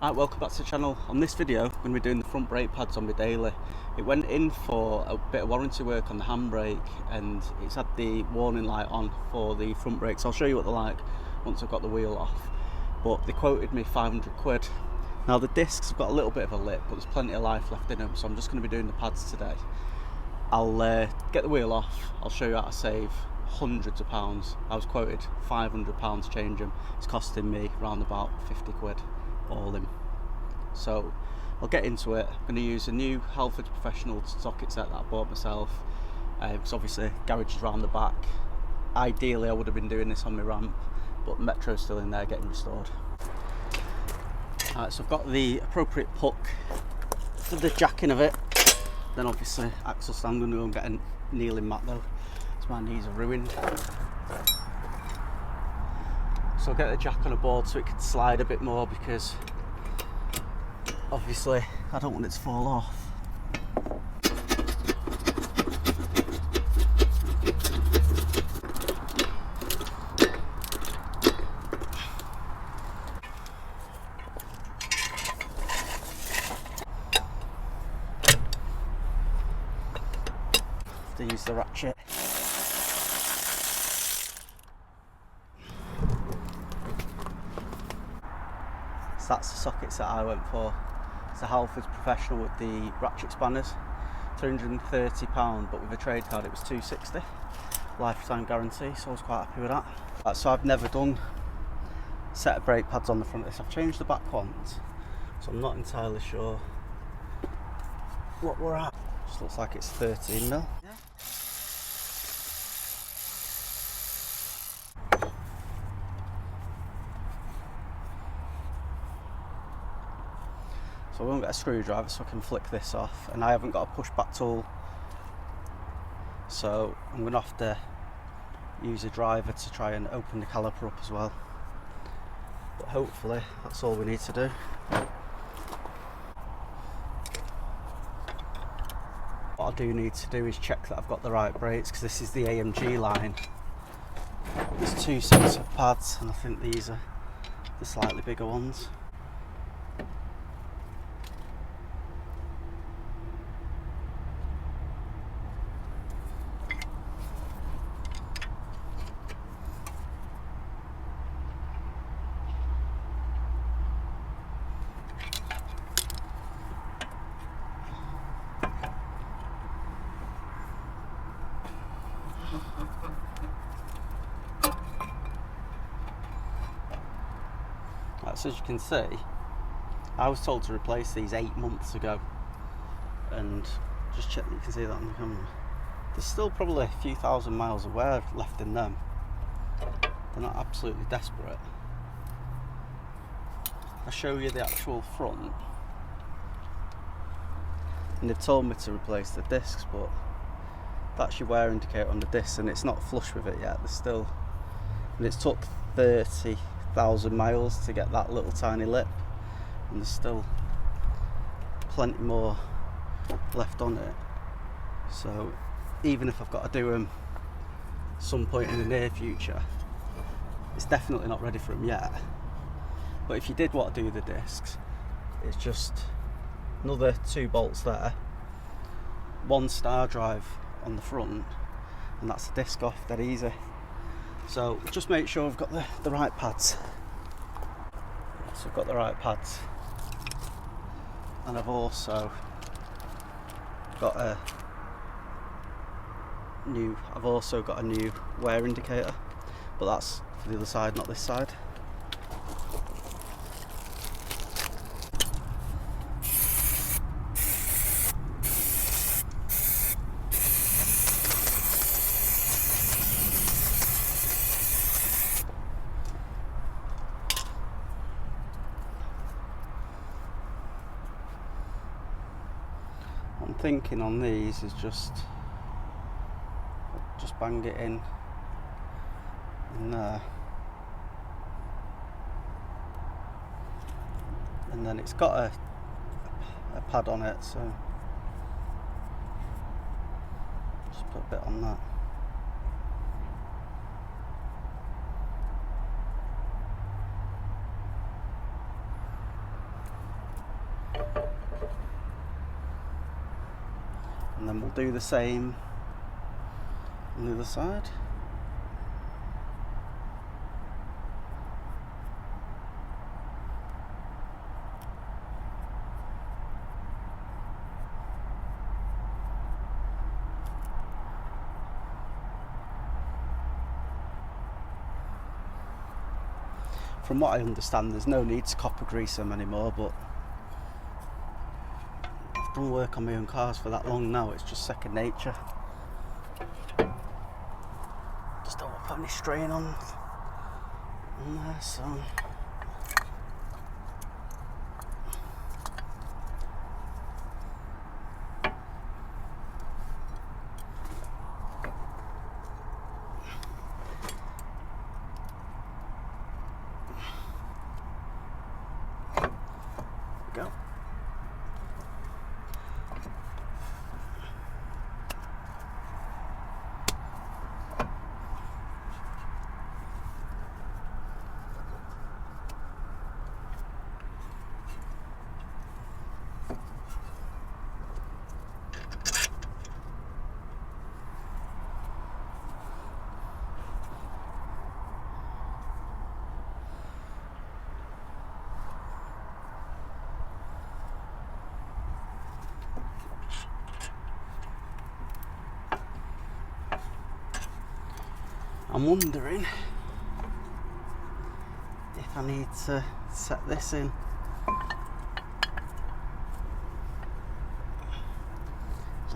Right, welcome back to the channel. On this video I'm going to be doing the front brake pads on my daily. It went in for a bit of warranty work on the handbrake and it's had the warning light on for the front brakes. I'll show you what they're like once I've got the wheel off, but they quoted me 500 quid. Now the discs have got a little bit of a lip, but there's plenty of life left in them, so I'm just going to be doing the pads today. I'll get the wheel off, I'll show you how to save hundreds of pounds. I was quoted £500 to change them. It's costing me around about 50 quid all in. So I'll get into it. I'm going to use a new Halfords Professional socket set that I bought myself, because obviously garage is round the back. Ideally I would have been doing this on my ramp, but Metro's still in there getting restored. So I've got the appropriate puck for the jacking of it. Then obviously axle stand, I'm going to go and get a kneeling mat though, because my knees are ruined. So I'll get the jack on a board so it can slide a bit more, because obviously I don't want it to fall off. To use the ratchet. So that's the sockets that I went for. It's a Halfords Professional with the ratchet spanners, £330, but with a trade card it was £260, lifetime guarantee, so I was quite happy with that. So I've never done a set of brake pads on the front of this. I've changed the back ones, so I'm not entirely sure what we're at. Just looks like it's 13mm. Yeah. So I won't get a screwdriver so I can flick this off, and I haven't got a push back tool, so I'm going to have to use a driver to try and open the caliper up as well. But hopefully that's all we need to do. What I do need to do is check that I've got the right brakes, because this is the AMG line. There's two sets of pads and I think these are the slightly bigger ones. So as you can see, I was told to replace these 8 months ago, and just check that you can see that on the camera. There's still probably a few thousand miles of wear left in them. They're not absolutely desperate. I'll show you the actual front, and they've told me to replace the discs, but that's your wear indicator on the discs and it's not flush with it yet. There's still, and it's took 30,000 miles to get that little tiny lip, and there's still plenty more left on it. So even if I've got to do them some point in the near future, it's definitely not ready for them yet. But if you did want to do the discs, it's just another 2 bolts there, 1 star drive on the front, and that's the disc off, dead easy. So just make sure I've got the right pads. So I've got the right pads, and I've also got a new wear indicator, but that's for the other side, not this side. I'm thinking on these is just bang it in there, and then it's got a pad on it, so just put a bit on that. and then we'll do the same on the other side. From what I understand, there's no need to copper grease them anymore, but I've done work on my own cars for that long now, it's just second nature. Just don't want to put any strain on there, so. Go. I'm wondering if I need to set this in. I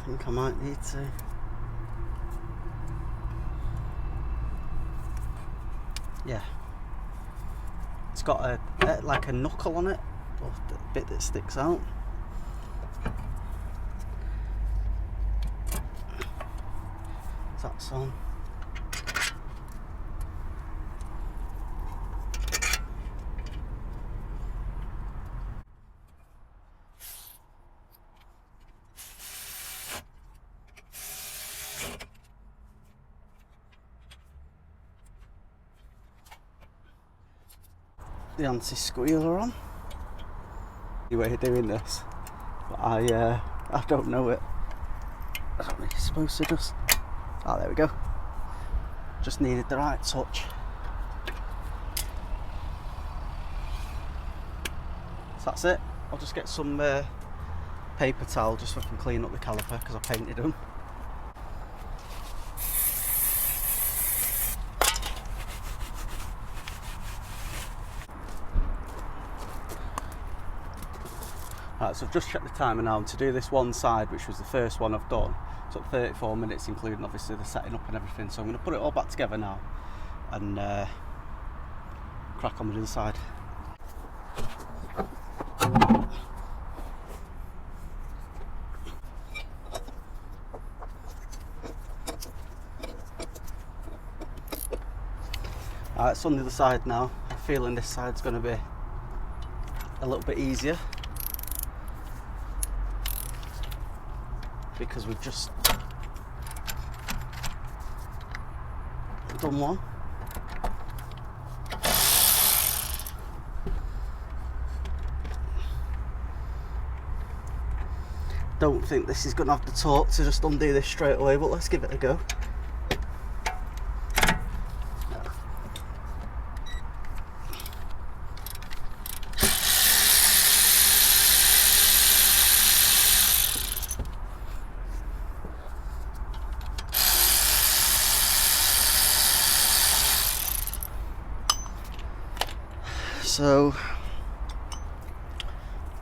think I might need to. Yeah. It's got a like a knuckle on it, or the bit that sticks out. That's on. The anti-squealer on. The way of doing this, but I don't know it. I don't think it's supposed to just. Oh, there we go. Just needed the right touch. So that's it. I'll just get some paper towel just so I can clean up the caliper because I painted them. Right, so I've just checked the timer now, and to do this one side, which was the first one I've done, took 34 minutes, including obviously the setting up and everything. So I'm going to put it all back together now and crack on with the other side. Alright, it's on the other side now. I'm feeling this side's going to be a little bit easier, because we've just done one. Don't think this is going to have the torque to just undo this straight away, but let's give it a go. So,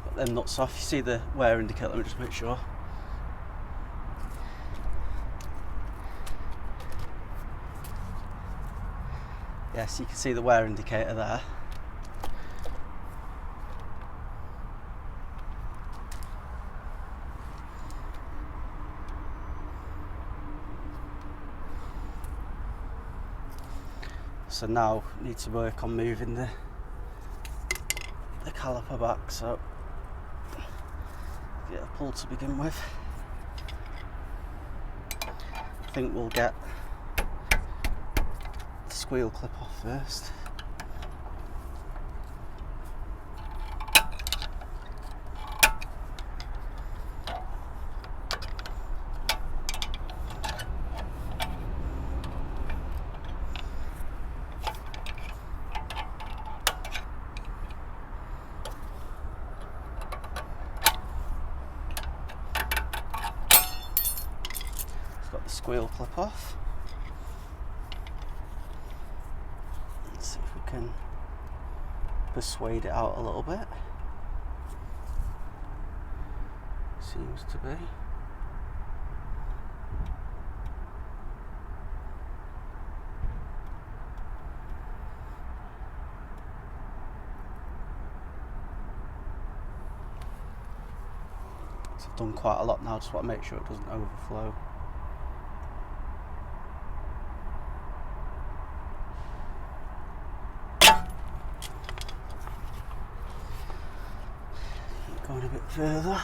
put them nuts off. You see the wear indicator, let me just make sure. Yes, you can see the wear indicator there. So now need to work on moving the caliper back, so get a pull to begin with. I think we'll get the squeal clip off first. squeal clip off. Let's see if we can persuade it out a little bit. Seems to be. So I've done quite a lot now, just want to make sure it doesn't overflow. Going a bit further.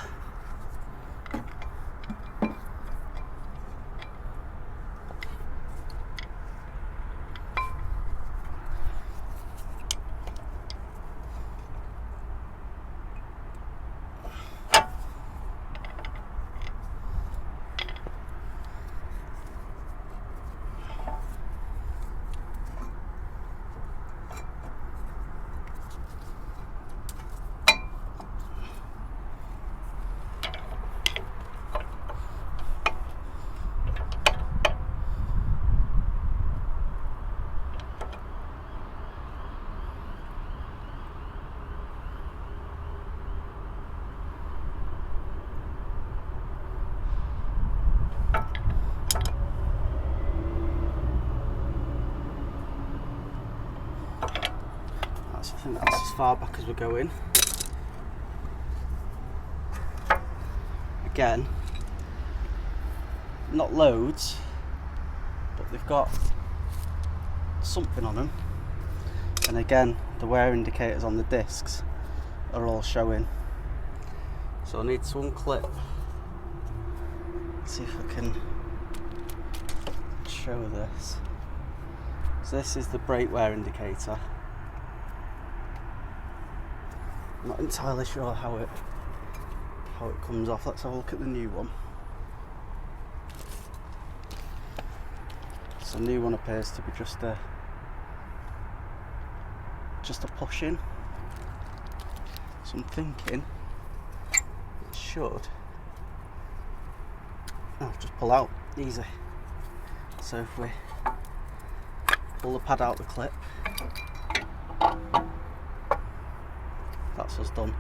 I think that's as far back as we're going. Again, not loads, but they've got something on them. And again, the wear indicators on the discs are all showing. So I need to unclip. Let's see if I can show this. So this is the brake wear indicator. I'm not entirely sure how it comes off. Let's have a look at the new one. So the new one appears to be just a push in. So I'm thinking it should just pull out easy. So if we pull the pad out the clip, that's us done.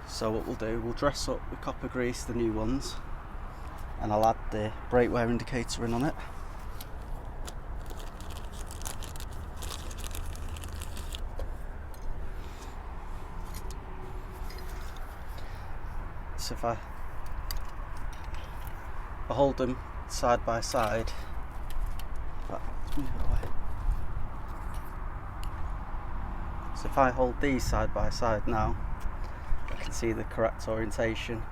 So what we'll do, we'll dress up with copper grease the new ones, and I'll add the brake wear indicator in on it. So if I hold them side by side, let's move it away. So if I hold these side by side now, I can see the correct orientation.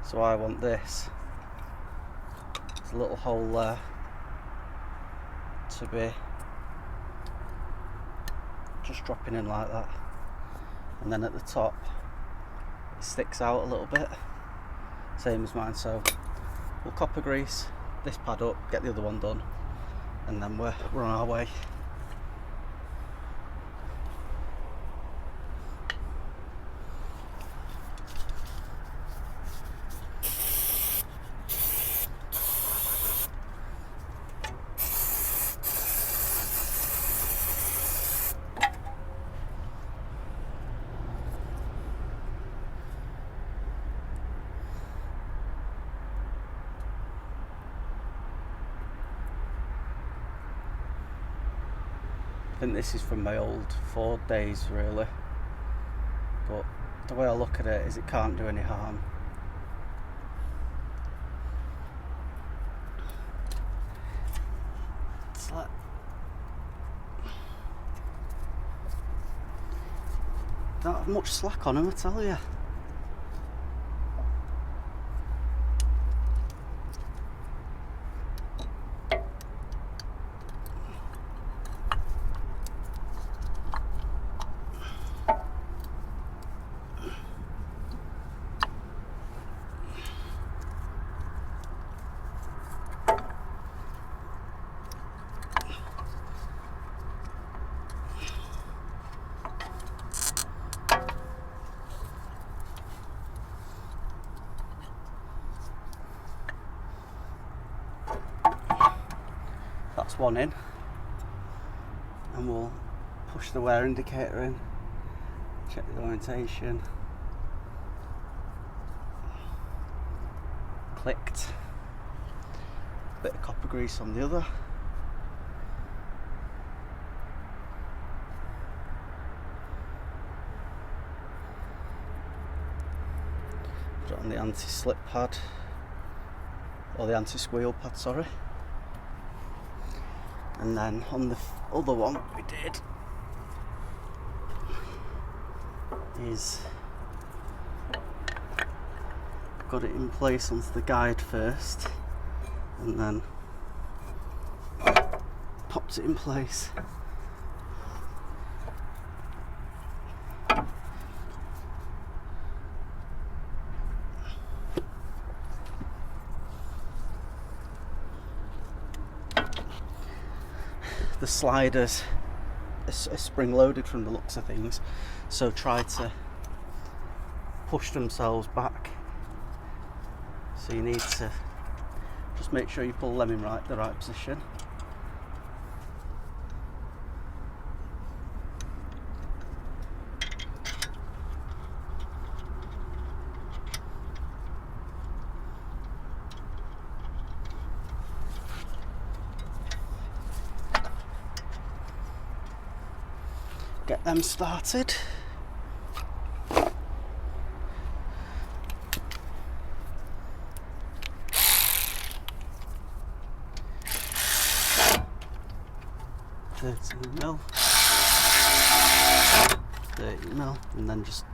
So I want this, there's a little hole there, to be just dropping in like that, and then at the top it sticks out a little bit, same as mine. So we'll copper grease this pad up, get the other one done, and then we're on our way. I think this is from my old Ford days really, but the way I look at it is it can't do any harm. It's like don't have much slack on them, I tell you. puts one in, and we'll push the wear indicator in, check the orientation. Clicked. Bit of copper grease on the other. Put it on the anti-slip pad, or the anti-squeal pad, sorry. And then on the other one we did is got it in place onto the guide first, and then popped it in place. The sliders are spring loaded from the looks of things, so try to push themselves back. So you need to just make sure you pull them in the right position. Get them started. $30mm, $30mm, and then just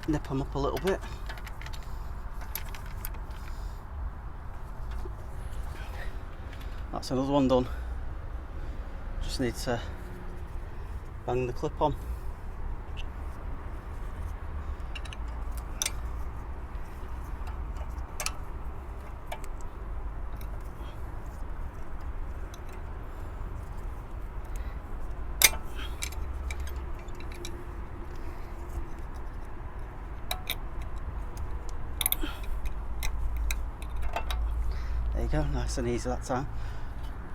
nip them up a little bit. That's another one done. Just need to bang the clip on. There you go, nice and easy that time.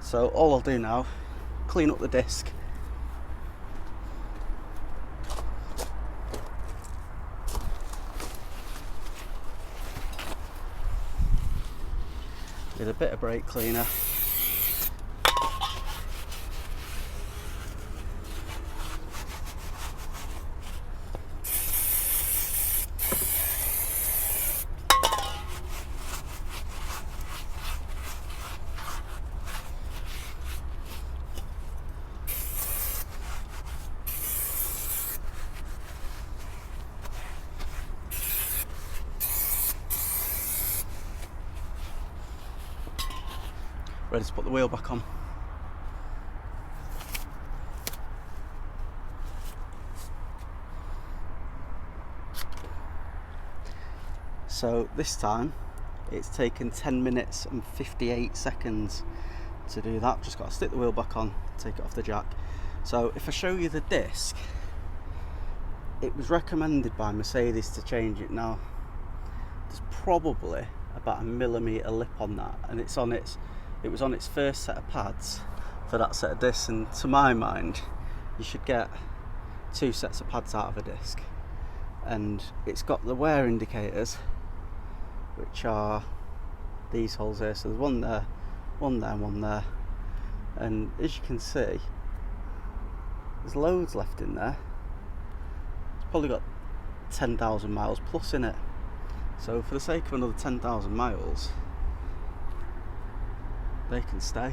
So all I'll do now, clean up the disc. With a bit of brake cleaner. Ready to put the wheel back on. So this time it's taken 10 minutes and 58 seconds to do that. Just got to stick the wheel back on, take it off the jack. So if I show you the disc, it was recommended by Mercedes to change it now. There's probably about a millimetre lip on that, and it was on its first set of pads for that set of discs, and to my mind you should get 2 sets of pads out of a disc. And it's got the wear indicators, which are these holes here. So there's one there, one there, one there, and as you can see there's loads left in there. It's probably got 10,000 miles plus in it, so for the sake of another 10,000 miles they can stay.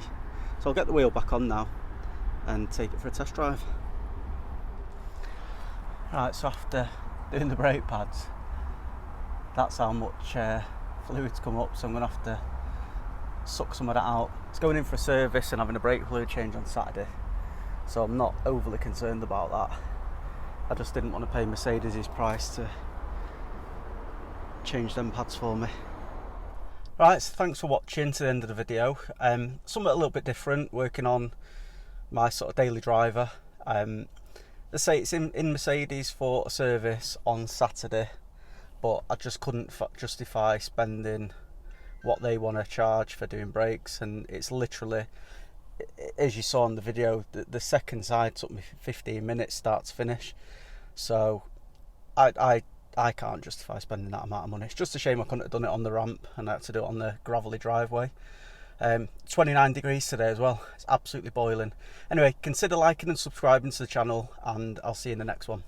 So I'll get the wheel back on now and take it for a test drive. Right, so after doing the brake pads, that's how much fluid's come up, so I'm going to have to suck some of that out. It's going in for a service and having a brake fluid change on Saturday, so I'm not overly concerned about that. I just didn't want to pay Mercedes' price to change them pads for me. Right, so thanks for watching to the end of the video. Something a little bit different, working on my sort of daily driver. Let's say it's in Mercedes for a service on Saturday, but I just couldn't justify spending what they want to charge for doing brakes, and it's literally, as you saw in the video, the second side took me 15 minutes start to finish. So I can't justify spending that amount of money. It's just a shame I couldn't have done it on the ramp and I had to do it on the gravelly driveway. 29 degrees today as well. It's absolutely boiling. Anyway, consider liking and subscribing to the channel, and I'll see you in the next one.